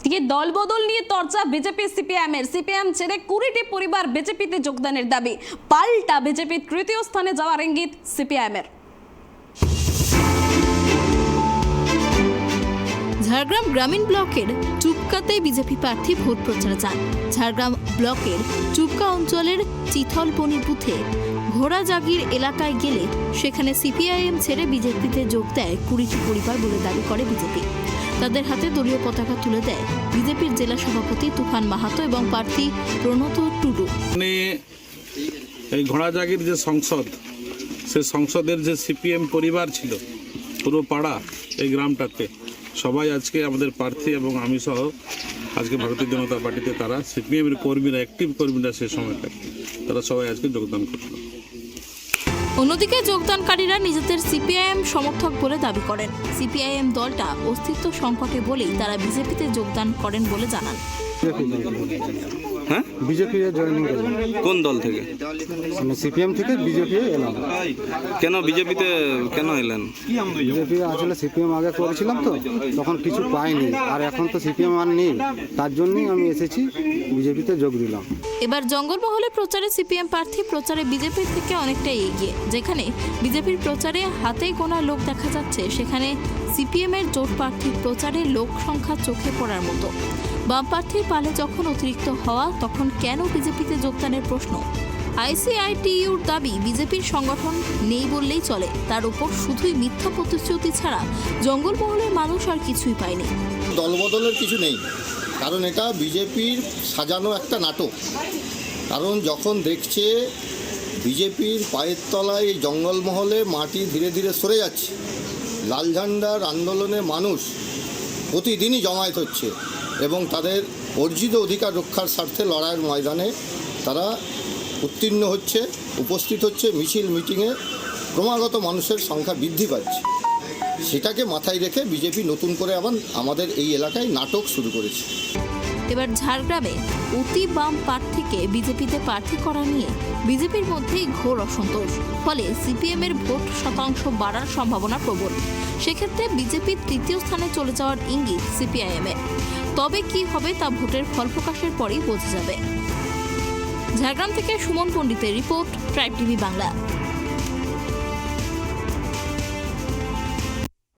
এদিকে দলবদল নিয়ে চর্চা বিজেপি সিপিএমের। সিপিএম ছেড়ে 20টি পরিবার বিজেপিতে যোগদানের দাবি। পাল্টা বিজেপির তৃতীয় স্থানে যাওয়ার ইঙ্গিত সিপিএমের। ঝাড়গ্রাম গ্রামীণ ব্লকের চুপকাতে বিজেপি প্রার্থী ভোট প্রচারে যান। ঝাড়গ্রাম ব্লকের চুপকা অঞ্চলের চিথলপনি বুথে ঘোড়াজাগির এলাকায় গেলে সেখানে সিপিআইএম ছেড়ে বিজেপিতে যোগ দেয় 20টি পরিবার বলে দাবি করে বিজেপি। তাদের হাতে দলীয় পতাকা তুলে দেয় বিজেপির জেলা সভাপতি তুফান মাহাতো এবং প্রার্থী প্রণত টুডু। এই ঘোড়াজাগির যে সংসদ, সে সংসদের যে সিপিএম পরিবার ছিল পুরো পাড়া এই গ্রামটাতে, সবাই আজকে আমাদের প্রার্থী এবং আমি সহ আজকে ভারতীয় জনতা পার্টিতে তারা সিপিএমের কর্মীরা, অ্যাক্টিভ কর্মীরা সে সময়টা তারা সবাই আজকে যোগদান করছিল। অন্যদিকে যোগদানকারীরা নিজেদের সিপিআইএম সমর্থক বলে দাবি করেন। সিপিআইএম দলটা অস্তিত্ব সংকটে বলেই তারা বিজেপিতে যোগদান করেন বলে জানান। হ্যাঁ, বিজেপি জয়েনিং করলাম। কোন দল থেকে? আমি সিপিএম থেকে বিজেপি এলাম। কেন বিজেপিতে কেন এলেন? বিজেপি আসলে সিপিএম আগে করেছিলাম তো, তখন কিছু পাইনি, আর এখন তো সিপিএম আর নেই, তার জন্যই আমি এসেছি, বিজেপিতে যোগ দিলাম। এবার জঙ্গলমহলে প্রচারে সিপিএম প্রার্থী প্রচারে বিজেপির থেকে অনেকটাই এগিয়ে। যেখানে বিজেপির প্রচারে হাতে গোনা লোক দেখা যাচ্ছে, সেখানে সিপিএমের জোট প্রার্থীর প্রচারে লোক সংখ্যা চোখে পড়ার মতো। বাম প্রার্থীর পালে যখন অতিরিক্ত হওয়া, তখন কেন বিজেপিতে যোগদানের প্রশ্ন। আইসিআইটিইউর দাবি বিজেপির সংগঠন নেই বললেই চলে, তার উপর শুধুই মিথ্যা প্রতিশ্রুতি ছাড়া জঙ্গলমহলের মানুষ আর কিছুই পায়নি। দলবদলের কিছু নেই, কারণ এটা বিজেপির সাজানো একটা নাটক। কারণ যখন দেখছে বিজেপির পায়ের তলায় এই জঙ্গলমহলে মাটি ধীরে ধীরে সরে যাচ্ছে, লাল ঝান্ডার আন্দোলনে মানুষ প্রতিদিনই জমায়েত হচ্ছে এবং তাদের অর্জিত অধিকার রক্ষার স্বার্থে লড়াইয়ের ময়দানে তারা উত্তীর্ণ হচ্ছে, উপস্থিত হচ্ছে, মিছিল মিটিংয়ে ক্রমাগত মানুষের সংখ্যা বৃদ্ধি পাচ্ছে, সেটাকে মাথায় রেখে বিজেপি নতুন করে আবার আমাদের এই এলাকায় নাটক শুরু করেছে। এবার ঝাড়গ্রামে অতি বাম প্রার্থীকে বিজেপিতে প্রার্থী করা নিয়ে বিজেপির মধ্যেই ঘোর অসন্তোষ। ফলে সিপিএমের ভোট শতাংশ বাড়ার সম্ভাবনা প্রবল। সেক্ষেত্রে বিজেপির তৃতীয় স্থানে চলে যাওয়ার ইঙ্গিত সিপিআইএমের। তবে কি হবে তা ভোটের ফল প্রকাশের পরেই বোঝা যাবে। ঝাড়গ্রাম থেকে সুমন পণ্ডিতের রিপোর্ট, ট্রাইব টিভি বাংলা।